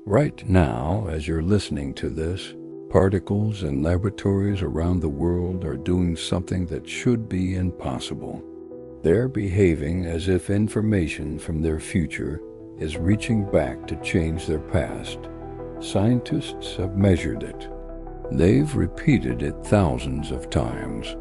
Right now, as you're listening to this, particles in laboratories around the world are doing something that should be impossible. They're behaving as if information from their future is reaching back to change their past. Scientists have measured it. They've repeated it thousands of times.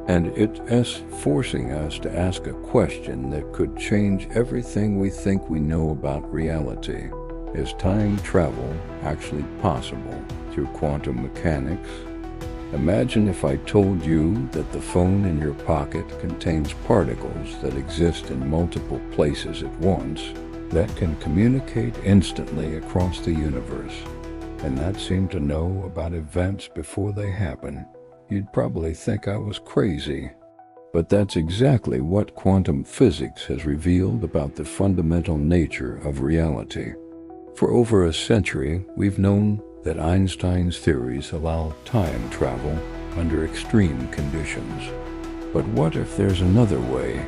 And it's forcing us to ask a question that could change everything we think we know about reality. Is time travel actually possible through quantum mechanics? Imagine if I told you that the phone in your pocket contains particles that exist in multiple places at once that can communicate instantly across the universe, and that seem to know about events before they happen. You'd probably think I was crazy. But that's exactly what quantum physics has revealed about the fundamental nature of reality. For over a century, we've known that Einstein's theories allow time travel under extreme conditions. But what if there's another way?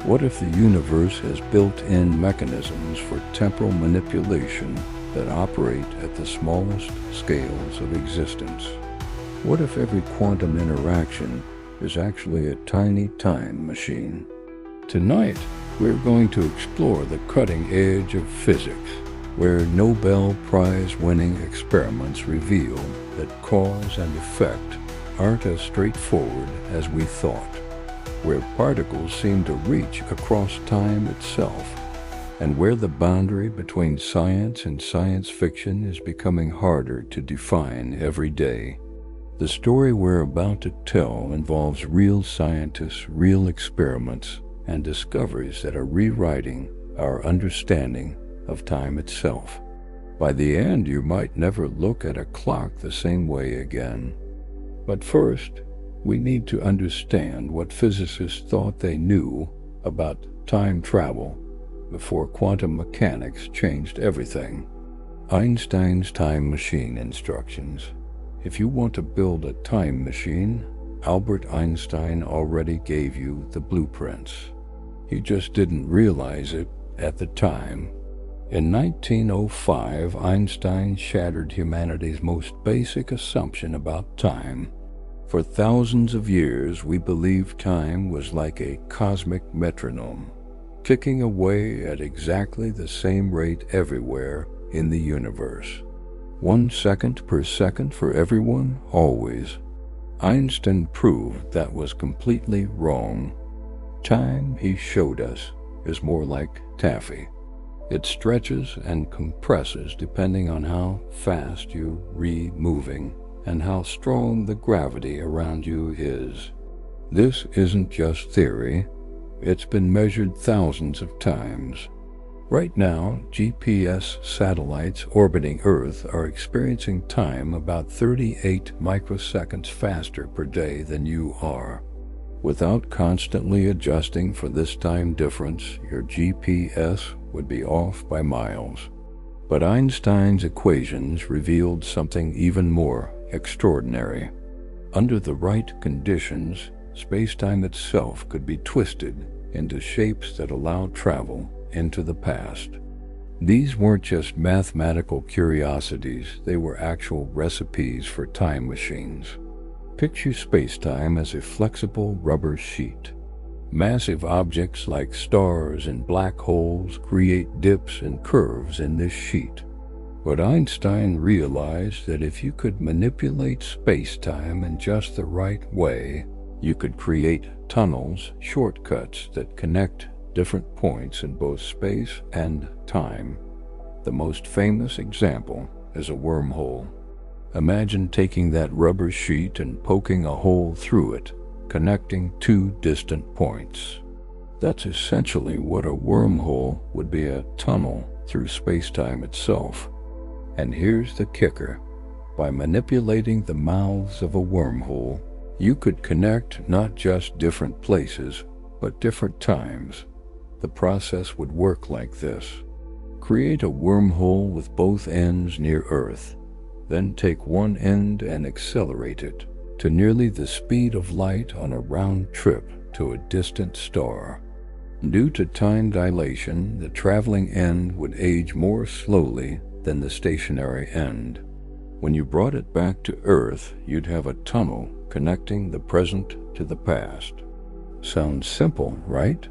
What if the universe has built-in mechanisms for temporal manipulation that operate at the smallest scales of existence? What if every quantum interaction is actually a tiny time machine? Tonight, we're going to explore the cutting edge of physics, where Nobel Prize-winning experiments reveal that cause and effect aren't as straightforward as we thought, where particles seem to reach across time itself, and where the boundary between science and science fiction is becoming harder to define every day. The story we're about to tell involves real scientists, real experiments, and discoveries that are rewriting our understanding of time itself. By the end, you might never look at a clock the same way again. But first, we need to understand what physicists thought they knew about time travel before quantum mechanics changed everything. Einstein's time machine instructions. If you want to build a time machine, Albert Einstein already gave you the blueprints. He just didn't realize it at the time. In 1905, Einstein shattered humanity's most basic assumption about time. For thousands of years, we believed time was like a cosmic metronome, ticking away at exactly the same rate everywhere in the universe. 1 second per second for everyone, always. Einstein proved that was completely wrong. Time, he showed us, is more like taffy. It stretches and compresses depending on how fast you're moving and how strong the gravity around you is. This isn't just theory. It's been measured thousands of times. Right now, GPS satellites orbiting Earth are experiencing time about 38 microseconds faster per day than you are. Without constantly adjusting for this time difference, your GPS would be off by miles. But Einstein's equations revealed something even more extraordinary. Under the right conditions, space-time itself could be twisted into shapes that allow travel into the past. These weren't just mathematical curiosities, they were actual recipes for time machines. Picture space-time as a flexible rubber sheet. Massive objects like stars and black holes create dips and curves in this sheet. But Einstein realized that if you could manipulate space-time in just the right way, you could create tunnels, shortcuts that connect different points in both space and time. The most famous example is a wormhole. Imagine taking that rubber sheet and poking a hole through it, connecting two distant points. That's essentially what a wormhole would be, a tunnel through space-time itself. And here's the kicker. By manipulating the mouths of a wormhole, you could connect not just different places, but different times. The process would work like this. Create a wormhole with both ends near Earth. Then take one end and accelerate it to nearly the speed of light on a round trip to a distant star. Due to time dilation, the traveling end would age more slowly than the stationary end. When you brought it back to Earth, you'd have a tunnel connecting the present to the past. Sounds simple, right?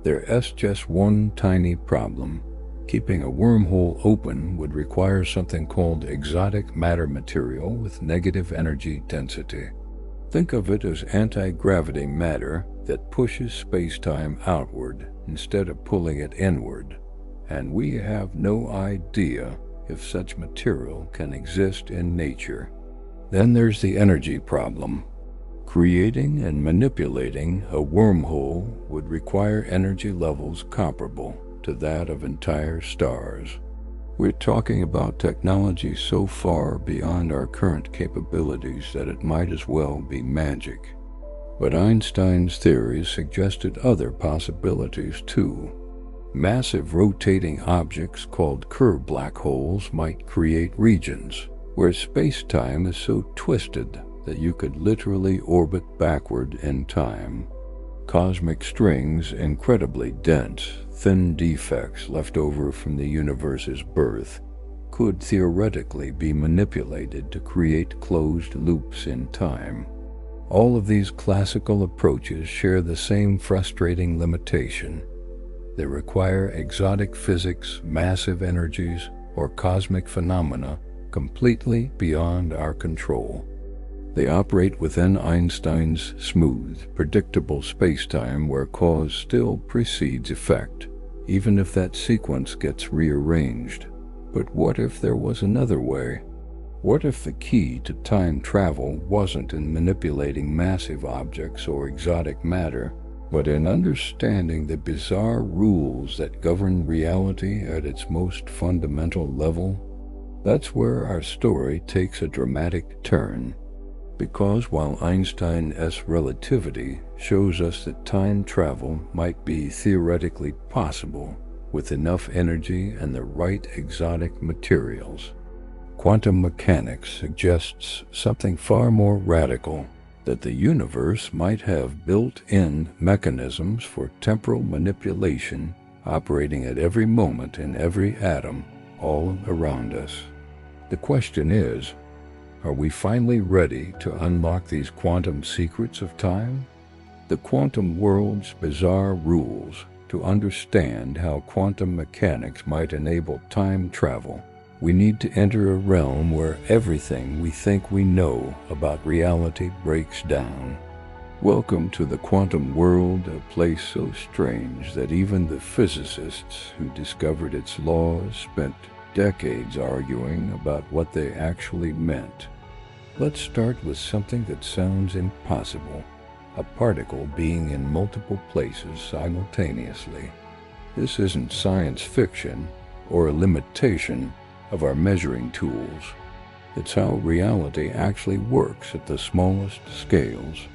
There's just one tiny problem. Keeping a wormhole open would require something called exotic matter material with negative energy density. Think of it as anti-gravity matter that pushes space-time outward instead of pulling it inward. And we have no idea if such material can exist in nature. Then there's the energy problem. Creating and manipulating a wormhole would require energy levels comparable to that of entire stars. We're talking about technology so far beyond our current capabilities that it might as well be magic. But Einstein's theories suggested other possibilities too. Massive rotating objects called curved black holes might create regions where space-time is so twisted that you could literally orbit backward in time. Cosmic strings, incredibly dense, thin defects left over from the universe's birth, could theoretically be manipulated to create closed loops in time. All of these classical approaches share the same frustrating limitation. They require exotic physics, massive energies, or cosmic phenomena completely beyond our control. They operate within Einstein's smooth, predictable spacetime where cause still precedes effect, even if that sequence gets rearranged. But what if there was another way? What if the key to time travel wasn't in manipulating massive objects or exotic matter, but in understanding the bizarre rules that govern reality at its most fundamental level? That's where our story takes a dramatic turn. Because while Einstein's relativity shows us that time travel might be theoretically possible with enough energy and the right exotic materials, quantum mechanics suggests something far more radical, that the universe might have built-in mechanisms for temporal manipulation operating at every moment in every atom all around us. The question is, are we finally ready to unlock these quantum secrets of time? The quantum world's bizarre rules. To understand how quantum mechanics might enable time travel, we need to enter a realm where everything we think we know about reality breaks down. Welcome to the quantum world, a place so strange that even the physicists who discovered its laws spent decades arguing about what they actually meant. Let's start with something that sounds impossible: a particle being in multiple places simultaneously. This isn't science fiction or a limitation of our measuring tools. It's how reality actually works at the smallest scales.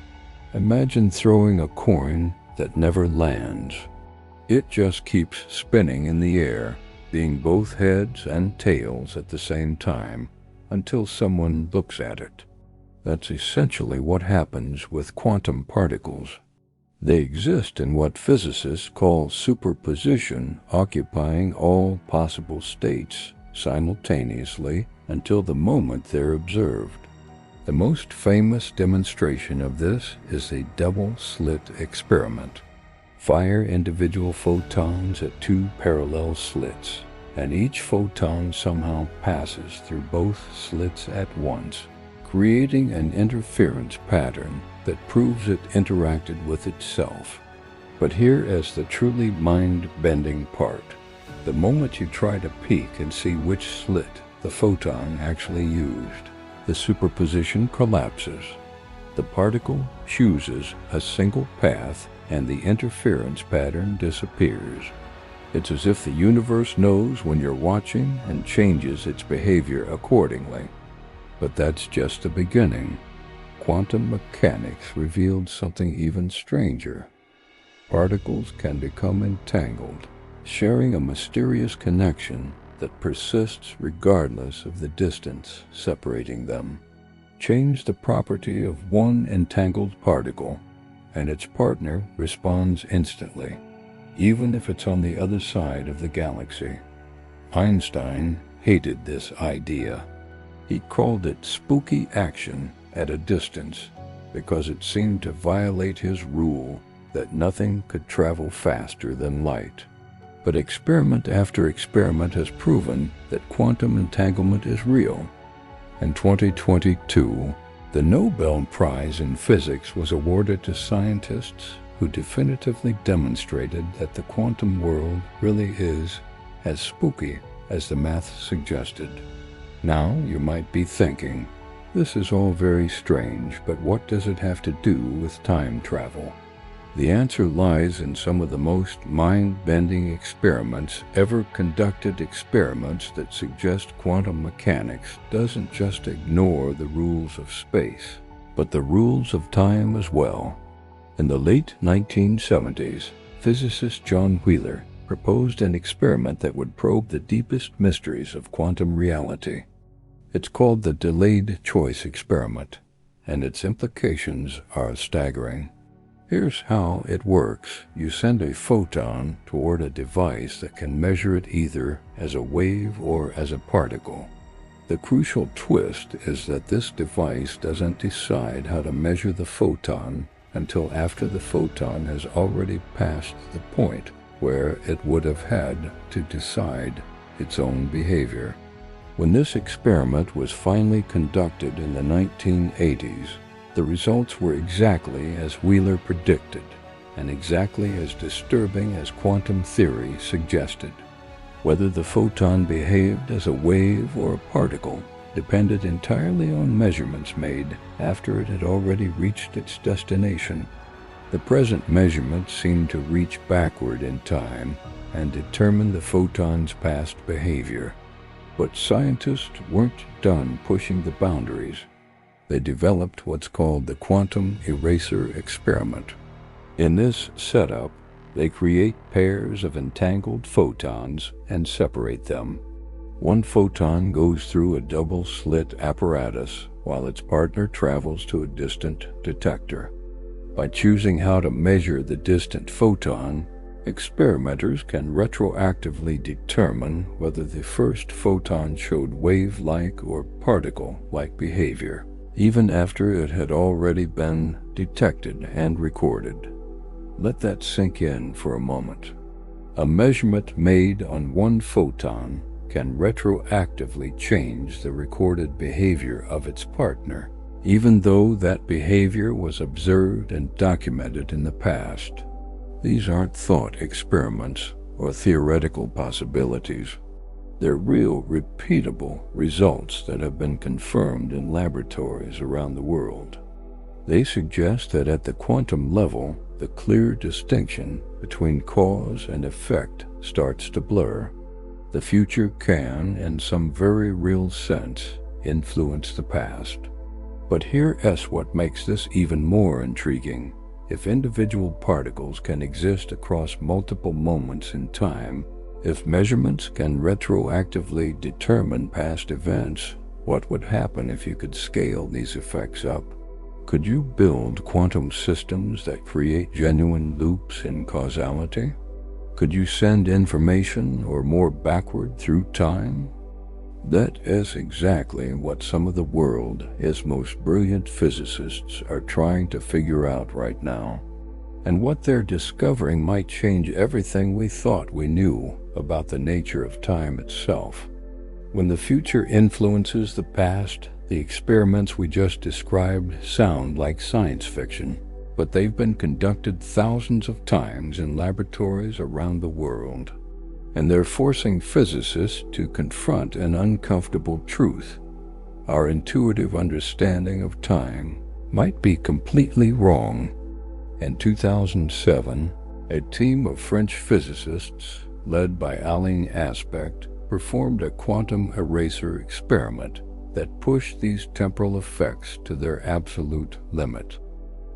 Imagine throwing a coin that never lands. It just keeps spinning in the air, being both heads and tails at the same time, until someone looks at it. That's essentially what happens with quantum particles. They exist in what physicists call superposition, occupying all possible states simultaneously until the moment they're observed. The most famous demonstration of this is the double-slit experiment. Fire individual photons at two parallel slits, and each photon somehow passes through both slits at once, creating an interference pattern that proves it interacted with itself. But here is the truly mind-bending part. The moment you try to peek and see which slit the photon actually used, the superposition collapses. The particle chooses a single path and the interference pattern disappears. It's as if the universe knows when you're watching and changes its behavior accordingly. But that's just the beginning. Quantum mechanics revealed something even stranger. Particles can become entangled, sharing a mysterious connection that persists regardless of the distance separating them. Change the property of one entangled particle, and its partner responds instantly, even if it's on the other side of the galaxy. Einstein hated this idea. He called it spooky action at a distance because it seemed to violate his rule that nothing could travel faster than light. But experiment after experiment has proven that quantum entanglement is real. In 2022, the Nobel Prize in Physics was awarded to scientists who definitively demonstrated that the quantum world really is as spooky as the math suggested. Now you might be thinking, this is all very strange, but what does it have to do with time travel? The answer lies in some of the most mind-bending experiments ever conducted, experiments that suggest quantum mechanics doesn't just ignore the rules of space, but the rules of time as well. In the late 1970s, physicist John Wheeler proposed an experiment that would probe the deepest mysteries of quantum reality. It's called the delayed choice experiment, and its implications are staggering. Here's how it works. You send a photon toward a device that can measure it either as a wave or as a particle. The crucial twist is that this device doesn't decide how to measure the photon until after the photon has already passed the point where it would have had to decide its own behavior. When this experiment was finally conducted in the 1980s, the results were exactly as Wheeler predicted, and exactly as disturbing as quantum theory suggested. Whether the photon behaved as a wave or a particle depended entirely on measurements made after it had already reached its destination. The present measurements seemed to reach backward in time and determine the photon's past behavior. But scientists weren't done pushing the boundaries. They developed what's called the quantum eraser experiment. In this setup, they create pairs of entangled photons and separate them. One photon goes through a double-slit apparatus while its partner travels to a distant detector. By choosing how to measure the distant photon, experimenters can retroactively determine whether the first photon showed wave-like or particle-like behavior, even after it had already been detected and recorded. Let that sink in for a moment. A measurement made on one photon can retroactively change the recorded behavior of its partner, even though that behavior was observed and documented in the past. These aren't thought experiments or theoretical possibilities. They're real, repeatable results that have been confirmed in laboratories around the world. They suggest that at the quantum level, the clear distinction between cause and effect starts to blur. The future can, in some very real sense, influence the past. But here's what makes this even more intriguing. If individual particles can exist across multiple moments in time, if measurements can retroactively determine past events, what would happen if you could scale these effects up? Could you build quantum systems that create genuine loops in causality? Could you send information or more backward through time? That is exactly what some of the world's most brilliant physicists are trying to figure out right now. And what they're discovering might change everything we thought we knew about the nature of time itself. When the future influences the past, the experiments we just described sound like science fiction, but they've been conducted thousands of times in laboratories around the world. And they're forcing physicists to confront an uncomfortable truth. Our intuitive understanding of time might be completely wrong. In 2007, a team of French physicists, led by Alain Aspect, performed a quantum eraser experiment that pushed these temporal effects to their absolute limit.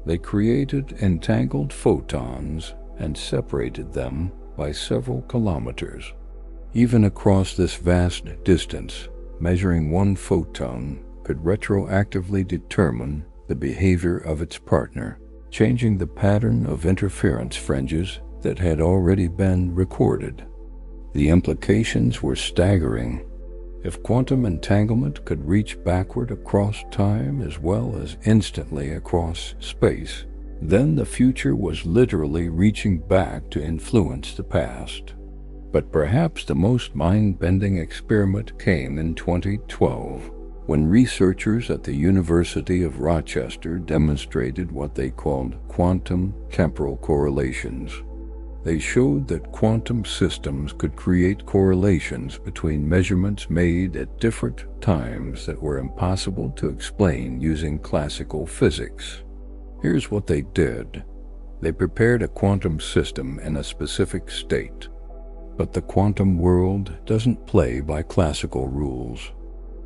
They created entangled photons and separated them by several kilometers. Even across this vast distance, measuring one photon could retroactively determine the behavior of its partner, changing the pattern of interference fringes that had already been recorded. The implications were staggering. If quantum entanglement could reach backward across time as well as instantly across space, then the future was literally reaching back to influence the past. But perhaps the most mind-bending experiment came in 2012, when researchers at the University of Rochester demonstrated what they called quantum temporal correlations. They showed that quantum systems could create correlations between measurements made at different times that were impossible to explain using classical physics. Here's what they did. They prepared a quantum system in a specific state. But the quantum world doesn't play by classical rules.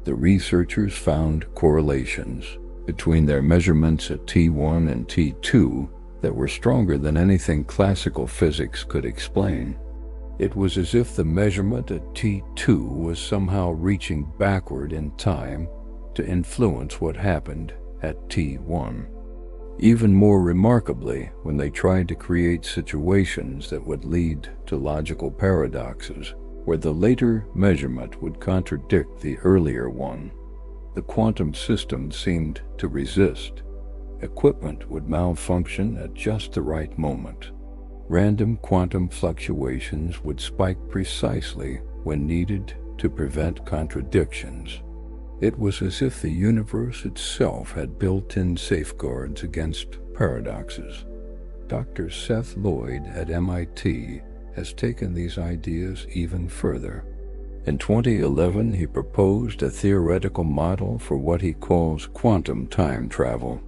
The researchers found correlations between their measurements at T1 and T2 that were stronger than anything classical physics could explain. It was as if the measurement at T2 was somehow reaching backward in time to influence what happened at T1. Even more remarkably, when they tried to create situations that would lead to logical paradoxes, where the later measurement would contradict the earlier one, the quantum system seemed to resist. Equipment would malfunction at just the right moment. Random quantum fluctuations would spike precisely when needed to prevent contradictions. It was as if the universe itself had built-in safeguards against paradoxes. Dr. Seth Lloyd at MIT has taken these ideas even further. In 2011, he proposed a theoretical model for what he calls quantum time travel.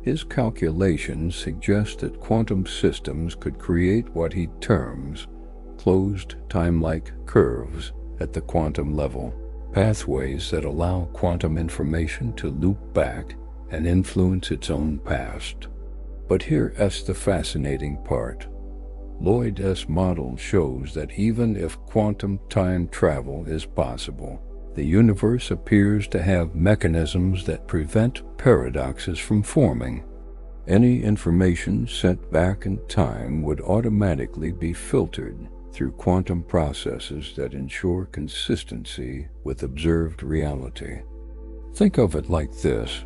His calculations suggest that quantum systems could create what he terms closed time-like curves at the quantum level, pathways that allow quantum information to loop back and influence its own past. But here's the fascinating part. Lloyd's model shows that even if quantum time travel is possible, the universe appears to have mechanisms that prevent paradoxes from forming. Any information sent back in time would automatically be filtered through quantum processes that ensure consistency with observed reality. Think of it like this.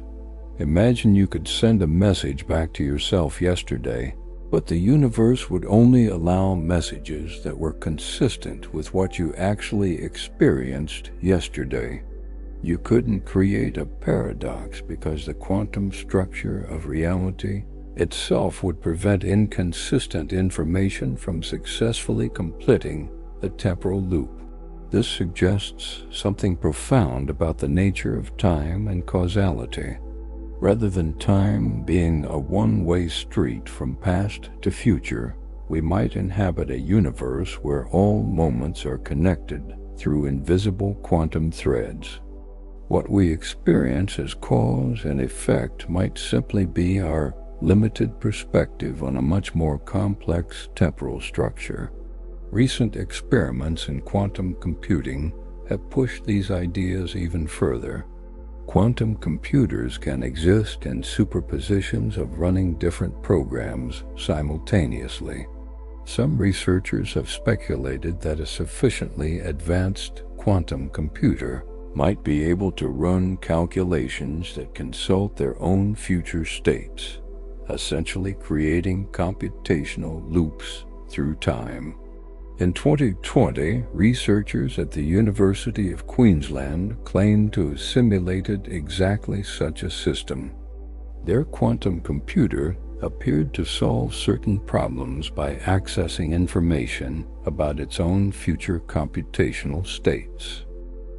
Imagine you could send a message back to yourself yesterday, but the universe would only allow messages that were consistent with what you actually experienced yesterday. You couldn't create a paradox because the quantum structure of reality itself would prevent inconsistent information from successfully completing the temporal loop. This suggests something profound about the nature of time and causality. Rather than time being a one-way street from past to future, we might inhabit a universe where all moments are connected through invisible quantum threads. What we experience as cause and effect might simply be our limited perspective on a much more complex temporal structure. Recent experiments in quantum computing have pushed these ideas even further. Quantum computers can exist in superpositions of running different programs simultaneously. Some researchers have speculated that a sufficiently advanced quantum computer might be able to run calculations that consult their own future states, essentially creating computational loops through time. In 2020, researchers at the University of Queensland claimed to have simulated exactly such a system. Their quantum computer appeared to solve certain problems by accessing information about its own future computational states.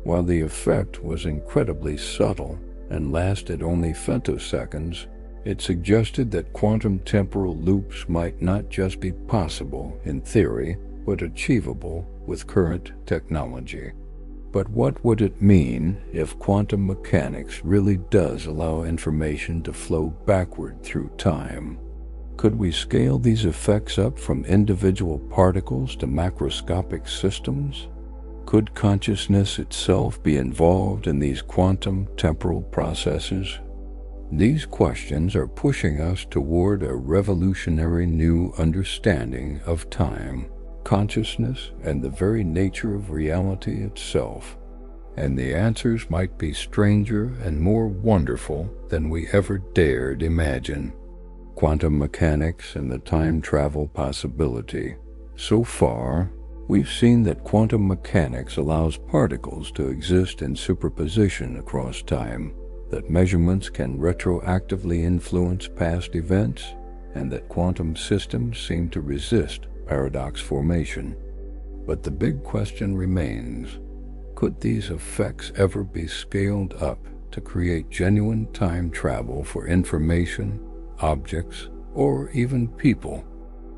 While the effect was incredibly subtle and lasted only femtoseconds, it suggested that quantum temporal loops might not just be possible in theory, but achievable with current technology. But what would it mean if quantum mechanics really does allow information to flow backward through time? Could we scale these effects up from individual particles to macroscopic systems? Could consciousness itself be involved in these quantum temporal processes? These questions are pushing us toward a revolutionary new understanding of time, consciousness, and the very nature of reality itself. and the answers might be stranger and more wonderful than we ever dared imagine. Quantum mechanics and the time travel possibility. So far, we've seen that quantum mechanics allows particles to exist in superposition across time, that measurements can retroactively influence past events, and that quantum systems seem to resist paradox formation. But the big question remains, could these effects ever be scaled up to create genuine time travel for information, objects, or even people?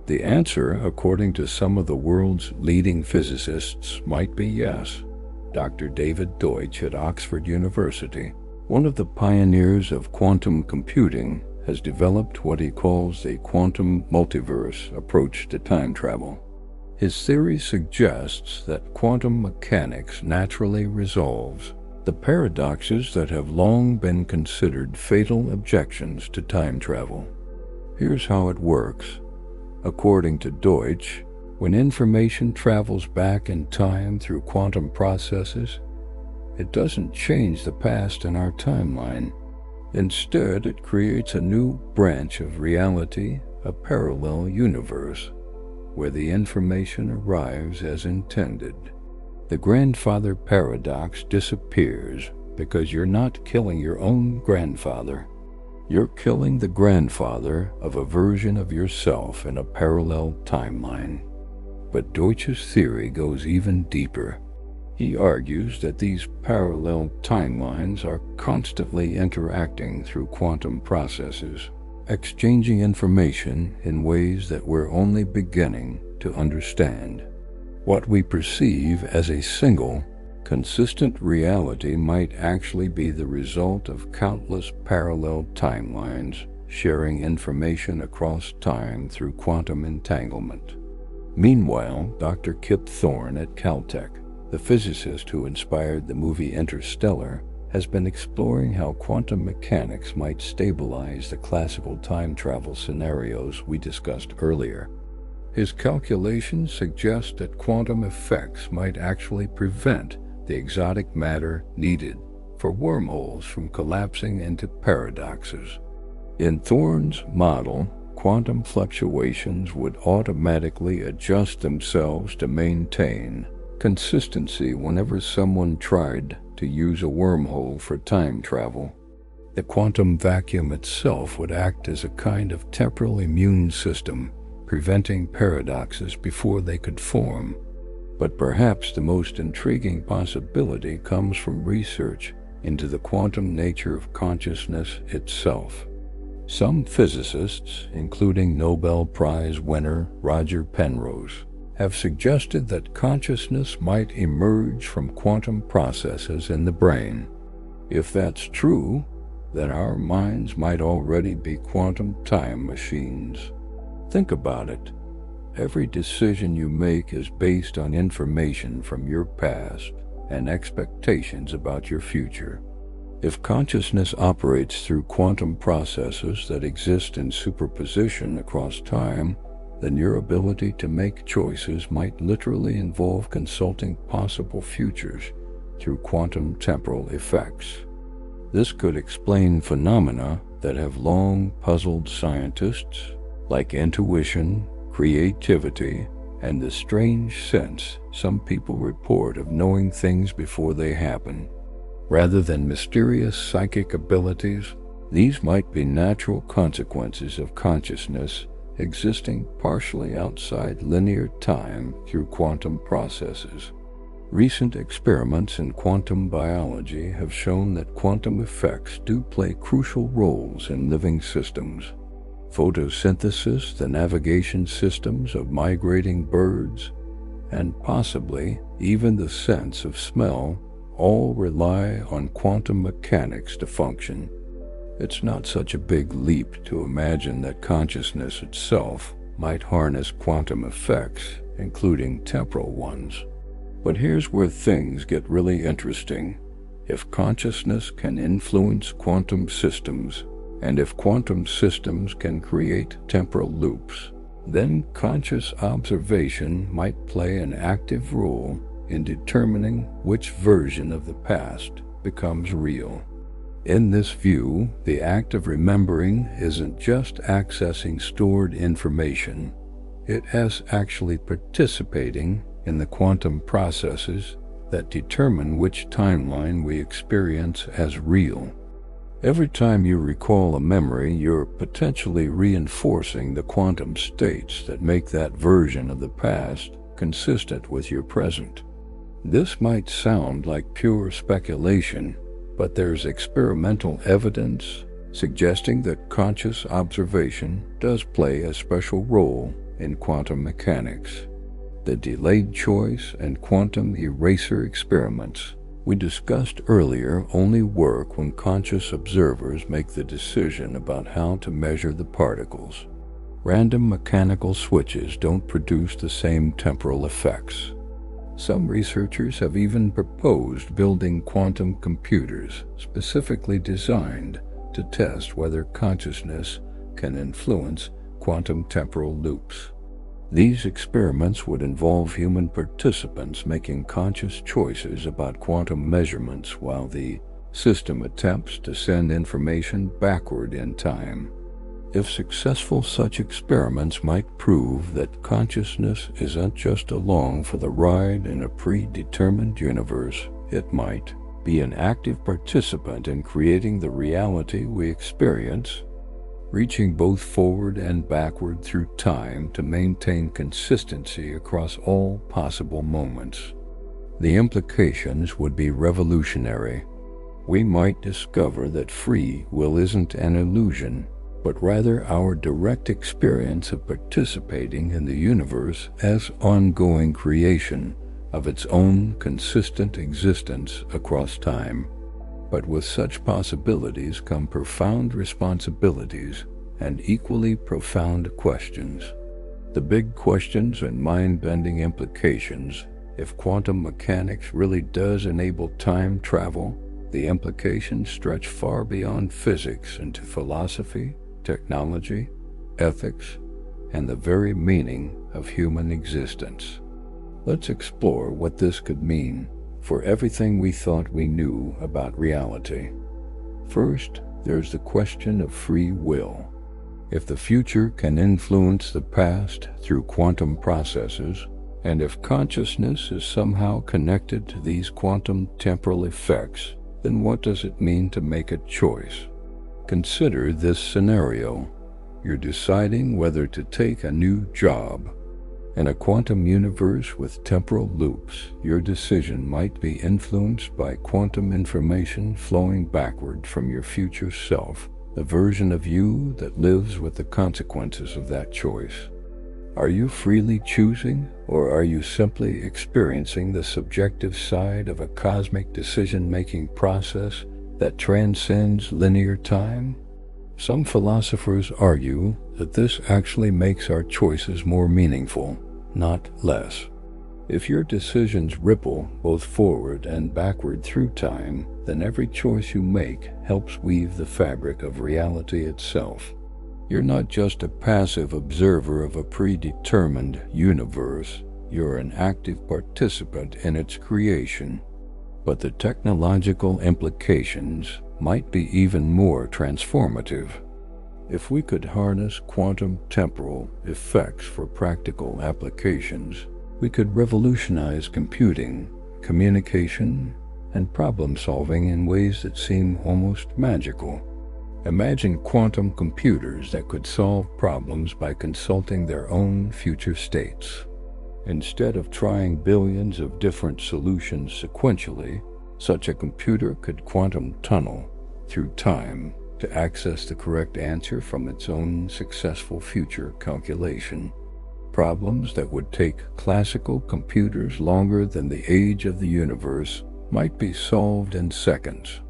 The answer, according to some of the world's leading physicists, might be yes. Dr. David Deutsch at Oxford University, one of the pioneers of quantum computing, has developed what he calls the quantum multiverse approach to time travel. His theory suggests that quantum mechanics naturally resolves the paradoxes that have long been considered fatal objections to time travel. Here's how it works. According to Deutsch, when information travels back in time through quantum processes, it doesn't change the past in our timeline. Instead, it creates a new branch of reality, a parallel universe, where the information arrives as intended. The grandfather paradox disappears because you're not killing your own grandfather. You're killing the grandfather of a version of yourself in a parallel timeline. But Deutsch's theory goes even deeper. He argues that these parallel timelines are constantly interacting through quantum processes, exchanging information in ways that we're only beginning to understand. What we perceive as a single, consistent reality might actually be the result of countless parallel timelines sharing information across time through quantum entanglement. Meanwhile, Dr. Kip Thorne at Caltech, the physicist who inspired the movie Interstellar, has been exploring how quantum mechanics might stabilize the classical time travel scenarios we discussed earlier. His calculations suggest that quantum effects might actually prevent the exotic matter needed for wormholes from collapsing into paradoxes. In Thorne's model, quantum fluctuations would automatically adjust themselves to maintain consistency whenever someone tried to use a wormhole for time travel. The quantum vacuum itself would act as a kind of temporal immune system, preventing paradoxes before they could form. But perhaps the most intriguing possibility comes from research into the quantum nature of consciousness itself. Some physicists, including Nobel Prize winner Roger Penrose, have suggested that consciousness might emerge from quantum processes in the brain. If that's true, then our minds might already be quantum time machines. Think about it. Every decision you make is based on information from your past and expectations about your future. If consciousness operates through quantum processes that exist in superposition across time, then your ability to make choices might literally involve consulting possible futures through quantum temporal effects. This could explain phenomena that have long puzzled scientists, like intuition, creativity, and the strange sense some people report of knowing things before they happen. Rather than mysterious psychic abilities, these might be natural consequences of consciousness existing partially outside linear time through quantum processes. Recent experiments in quantum biology have shown that quantum effects do play crucial roles in living systems. Photosynthesis, the navigation systems of migrating birds, and possibly even the sense of smell all rely on quantum mechanics to function. It's not such a big leap to imagine that consciousness itself might harness quantum effects, including temporal ones. But here's where things get really interesting. If consciousness can influence quantum systems, and if quantum systems can create temporal loops, then conscious observation might play an active role in determining which version of the past becomes real. In this view, the act of remembering isn't just accessing stored information, it is actually participating in the quantum processes that determine which timeline we experience as real. Every time you recall a memory, you're potentially reinforcing the quantum states that make that version of the past consistent with your present. This might sound like pure speculation, but there's experimental evidence suggesting that conscious observation does play a special role in quantum mechanics. The delayed choice and quantum eraser experiments we discussed earlier only work when conscious observers make the decision about how to measure the particles. Random mechanical switches don't produce the same temporal effects. Some researchers have even proposed building quantum computers specifically designed to test whether consciousness can influence quantum temporal loops. These experiments would involve human participants making conscious choices about quantum measurements while the system attempts to send information backward in time. If successful, such experiments might prove that consciousness isn't just along for the ride in a predetermined universe. It might be an active participant in creating the reality we experience, reaching both forward and backward through time to maintain consistency across all possible moments. The implications would be revolutionary. We might discover that free will isn't an illusion, but rather our direct experience of participating in the universe as ongoing creation of its own consistent existence across time. But with such possibilities come profound responsibilities and equally profound questions. The big questions and mind-bending implications. If quantum mechanics really does enable time travel, the implications stretch far beyond physics into philosophy, technology, ethics, and the very meaning of human existence. Let's explore what this could mean for everything we thought we knew about reality. First, there's the question of free will. If the future can influence the past through quantum processes, and if consciousness is somehow connected to these quantum temporal effects, then what does it mean to make a choice? Consider this scenario. You're deciding whether to take a new job. In a quantum universe with temporal loops, your decision might be influenced by quantum information flowing backward from your future self, the version of you that lives with the consequences of that choice. Are you freely choosing, or are you simply experiencing the subjective side of a cosmic decision-making process that transcends linear time? Some philosophers argue that this actually makes our choices more meaningful, not less. If your decisions ripple both forward and backward through time, then every choice you make helps weave the fabric of reality itself. You're not just a passive observer of a predetermined universe, you're an active participant in its creation. But the technological implications might be even more transformative. If we could harness quantum temporal effects for practical applications, we could revolutionize computing, communication, and problem-solving in ways that seem almost magical. Imagine quantum computers that could solve problems by consulting their own future states. Instead of trying billions of different solutions sequentially, such a computer could quantum tunnel through time to access the correct answer from its own successful future calculation. Problems that would take classical computers longer than the age of the universe might be solved in seconds.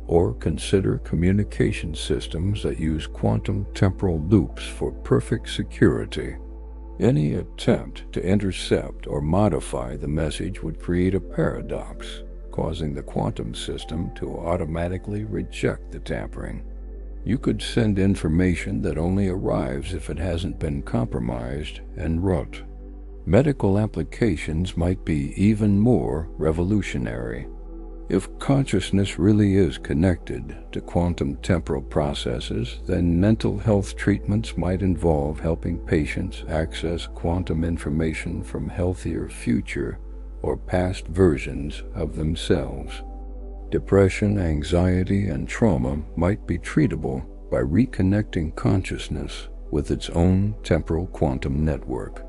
Or consider communication systems that use quantum temporal loops for perfect security. Any attempt to intercept or modify the message would create a paradox, causing the quantum system to automatically reject the tampering. You could send information that only arrives if it hasn't been compromised en route. Medical applications might be even more revolutionary. If consciousness really is connected to quantum temporal processes, then mental health treatments might involve helping patients access quantum information from healthier future or past versions of themselves. Depression, anxiety, and trauma might be treatable by reconnecting consciousness with its own temporal quantum network.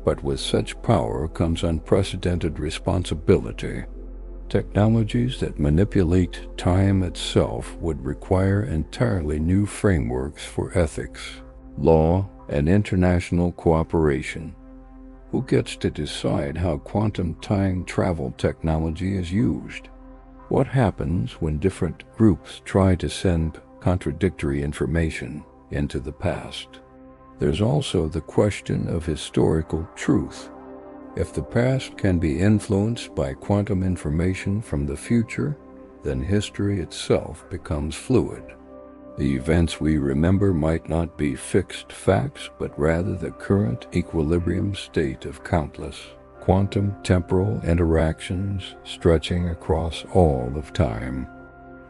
But with such power comes unprecedented responsibility. Technologies that manipulate time itself would require entirely new frameworks for ethics, law, and international cooperation. Who gets to decide how quantum time travel technology is used? What happens when different groups try to send contradictory information into the past? There's also the question of historical truth. If the past can be influenced by quantum information from the future, then history itself becomes fluid. The events we remember might not be fixed facts, but rather the current equilibrium state of countless quantum temporal interactions stretching across all of time.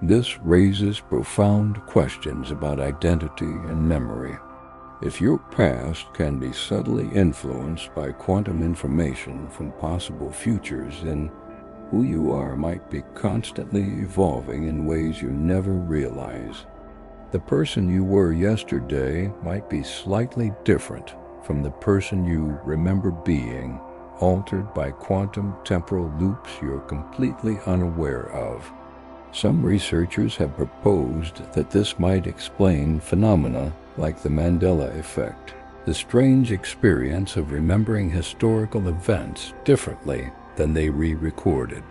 This raises profound questions about identity and memory. If your past can be subtly influenced by quantum information from possible futures, then who you are might be constantly evolving in ways you never realize. The person you were yesterday might be slightly different from the person you remember being, altered by quantum temporal loops you're completely unaware of. Some researchers have proposed that this might explain phenomena like the Mandela effect, the strange experience of remembering historical events differently than they re-recorded.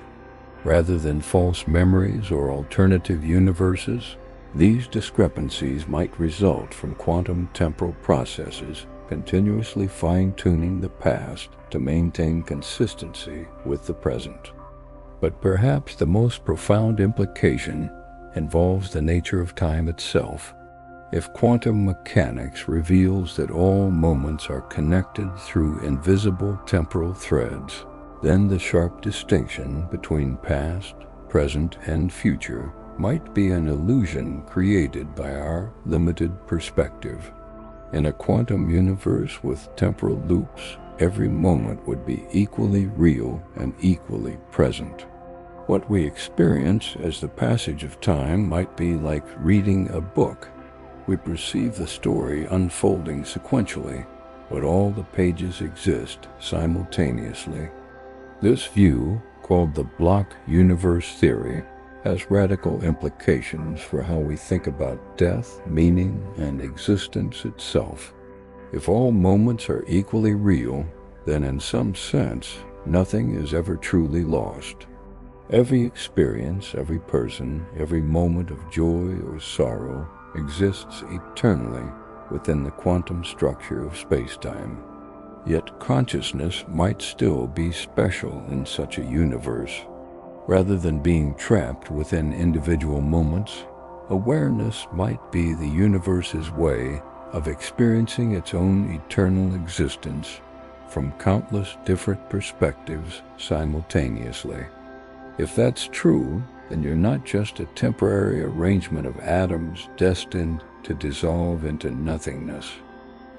Rather than false memories or alternative universes, these discrepancies might result from quantum temporal processes continuously fine-tuning the past to maintain consistency with the present. But perhaps the most profound implication involves the nature of time itself. If quantum mechanics reveals that all moments are connected through invisible temporal threads, then the sharp distinction between past, present, and future might be an illusion created by our limited perspective. In a quantum universe with temporal loops, every moment would be equally real and equally present. What we experience as the passage of time might be like reading a book. We perceive the story unfolding sequentially, but all the pages exist simultaneously. This view, called the block universe theory, has radical implications for how we think about death, meaning, and existence itself. If all moments are equally real, then in some sense, nothing is ever truly lost. Every experience, every person, every moment of joy or sorrow exists eternally within the quantum structure of space-time. Yet consciousness might still be special in such a universe. Rather than being trapped within individual moments, awareness might be the universe's way of experiencing its own eternal existence from countless different perspectives simultaneously. If that's true, then you're not just a temporary arrangement of atoms destined to dissolve into nothingness.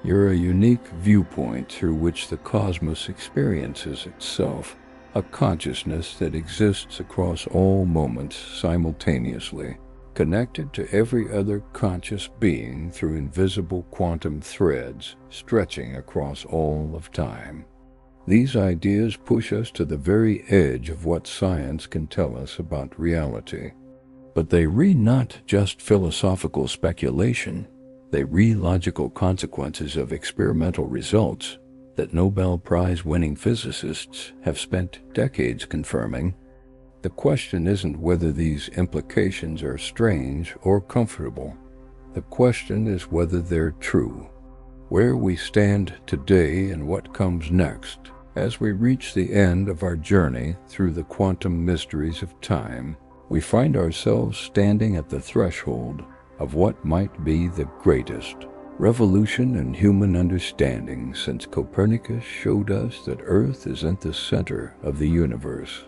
You're a unique viewpoint through which the cosmos experiences itself, a consciousness that exists across all moments simultaneously, connected to every other conscious being through invisible quantum threads stretching across all of time. These ideas push us to the very edge of what science can tell us about reality. But they read not just philosophical speculation, they read logical consequences of experimental results that Nobel Prize-winning physicists have spent decades confirming. The question isn't whether these implications are strange or comfortable. The question is whether they're true. Where we stand today and what comes next, as we reach the end of our journey through the quantum mysteries of time, we find ourselves standing at the threshold of what might be the greatest, revolution in human understanding since Copernicus showed us that Earth is at the center of the universe.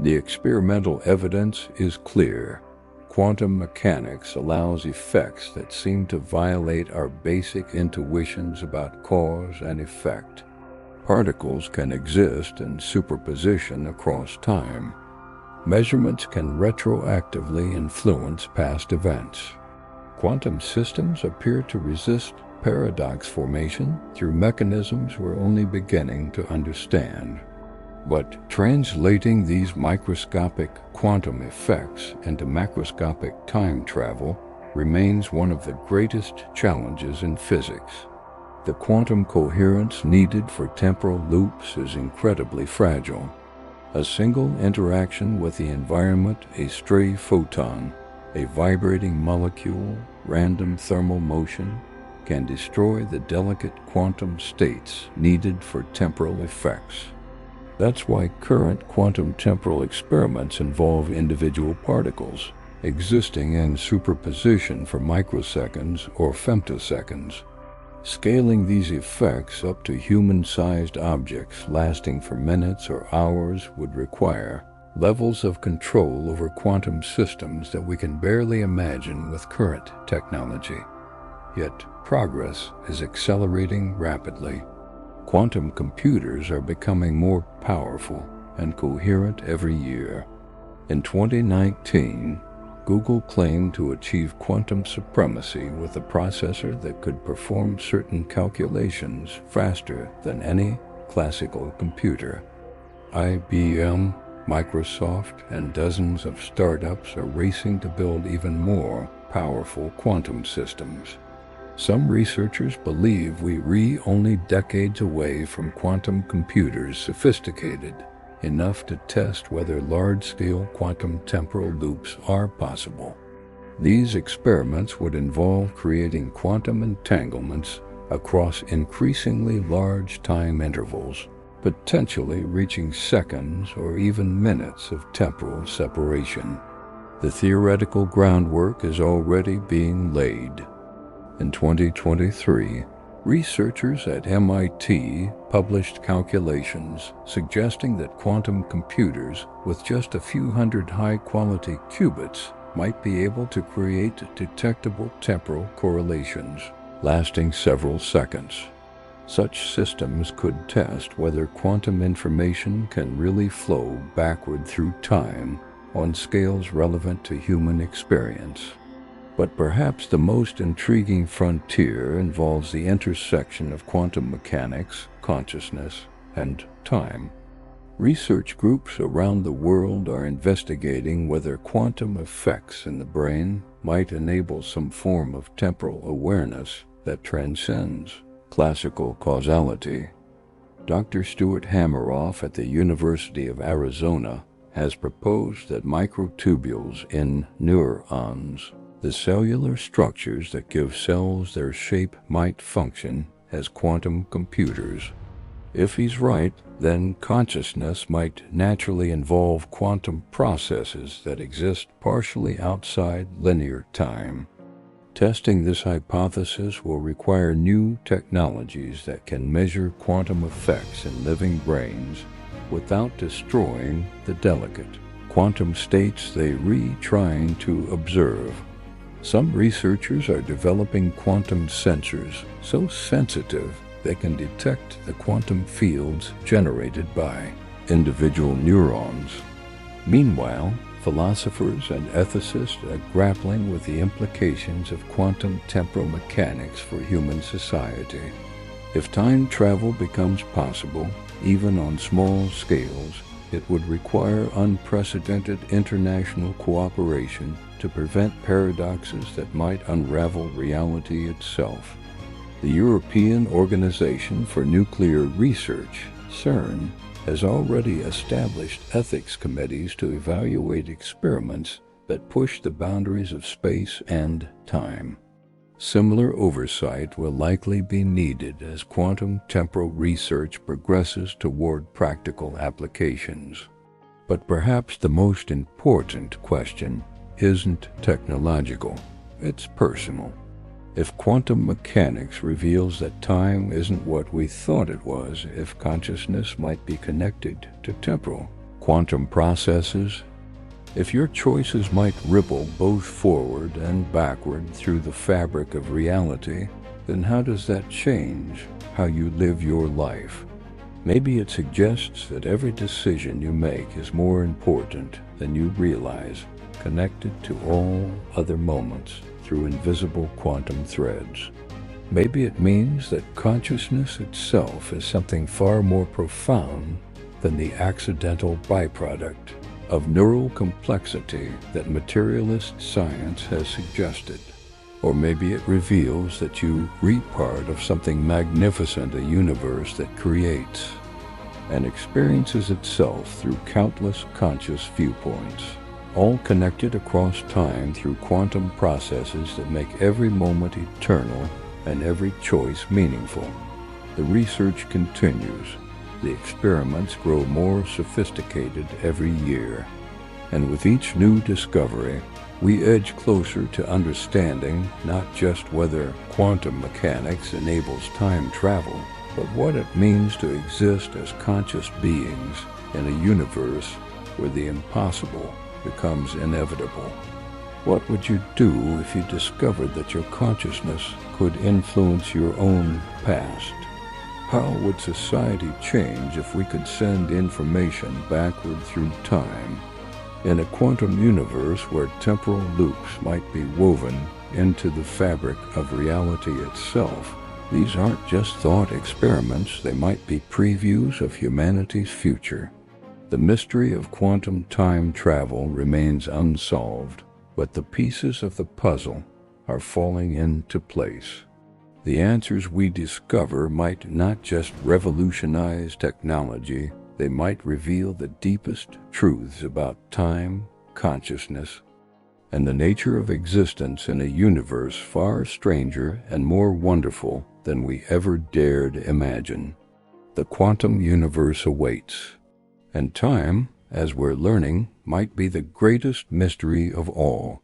The experimental evidence is clear. Quantum mechanics allows effects that seem to violate our basic intuitions about cause and effect. Particles can exist in superposition across time. Measurements can retroactively influence past events. Quantum systems appear to resist paradox formation through mechanisms we're only beginning to understand. But translating these microscopic quantum effects into macroscopic time travel remains one of the greatest challenges in physics. The quantum coherence needed for temporal loops is incredibly fragile. A single interaction with the environment, a stray photon, a vibrating molecule, random thermal motion, can destroy the delicate quantum states needed for temporal effects. That's why current quantum temporal experiments involve individual particles existing in superposition for microseconds or femtoseconds. Scaling these effects up to human-sized objects lasting for minutes or hours would require levels of control over quantum systems that we can barely imagine with current technology. Yet progress is accelerating rapidly. Quantum computers are becoming more powerful and coherent every year. In 2019, Google claimed to achieve quantum supremacy with a processor that could perform certain calculations faster than any classical computer. IBM, Microsoft, and dozens of startups are racing to build even more powerful quantum systems. Some researchers believe we're only decades away from quantum computers sophisticated enough to test whether large-scale quantum temporal loops are possible. These experiments would involve creating quantum entanglements across increasingly large time intervals, potentially reaching seconds or even minutes of temporal separation. The theoretical groundwork is already being laid. In 2023, researchers at MIT published calculations suggesting that quantum computers with just a few hundred high-quality qubits might be able to create detectable temporal correlations lasting several seconds. Such systems could test whether quantum information can really flow backward through time on scales relevant to human experience. But perhaps the most intriguing frontier involves the intersection of quantum mechanics, consciousness, and time. Research groups around the world are investigating whether quantum effects in the brain might enable some form of temporal awareness that transcends classical causality. Dr. Stuart Hameroff at the University of Arizona has proposed that microtubules in neurons, the cellular structures that give cells their shape, might function as quantum computers. If he's right, then consciousness might naturally involve quantum processes that exist partially outside linear time. Testing this hypothesis will require new technologies that can measure quantum effects in living brains without destroying the delicate quantum states they're trying to observe. Some researchers are developing quantum sensors so sensitive they can detect the quantum fields generated by individual neurons. Meanwhile, philosophers and ethicists are grappling with the implications of quantum temporal mechanics for human society. If time travel becomes possible, even on small scales, it would require unprecedented international cooperation to prevent paradoxes that might unravel reality itself. The European Organization for Nuclear Research, CERN, has already established ethics committees to evaluate experiments that push the boundaries of space and time. Similar oversight will likely be needed as quantum temporal research progresses toward practical applications. But perhaps the most important question isn't technological, it's personal. If quantum mechanics reveals that time isn't what we thought it was, if consciousness might be connected to temporal quantum processes, if your choices might ripple both forward and backward through the fabric of reality, then how does that change how you live your life? Maybe it suggests that every decision you make is more important than you realize, connected to all other moments through invisible quantum threads. Maybe it means that consciousness itself is something far more profound than the accidental byproduct of neural complexity that materialist science has suggested. Or maybe it reveals that you are part of something magnificent, a universe that creates and experiences itself through countless conscious viewpoints, all connected across time through quantum processes that make every moment eternal and every choice meaningful. The research continues. The experiments grow more sophisticated every year, and with each new discovery, we edge closer to understanding not just whether quantum mechanics enables time travel, but what it means to exist as conscious beings in a universe where the impossible becomes inevitable. What would you do if you discovered that your consciousness could influence your own past? How would society change if we could send information backward through time? In a quantum universe where temporal loops might be woven into the fabric of reality itself, these aren't just thought experiments, they might be previews of humanity's future. The mystery of quantum time travel remains unsolved, but the pieces of the puzzle are falling into place. The answers we discover might not just revolutionize technology, they might reveal the deepest truths about time, consciousness, and the nature of existence in a universe far stranger and more wonderful than we ever dared imagine. The quantum universe awaits, and time, as we're learning, might be the greatest mystery of all.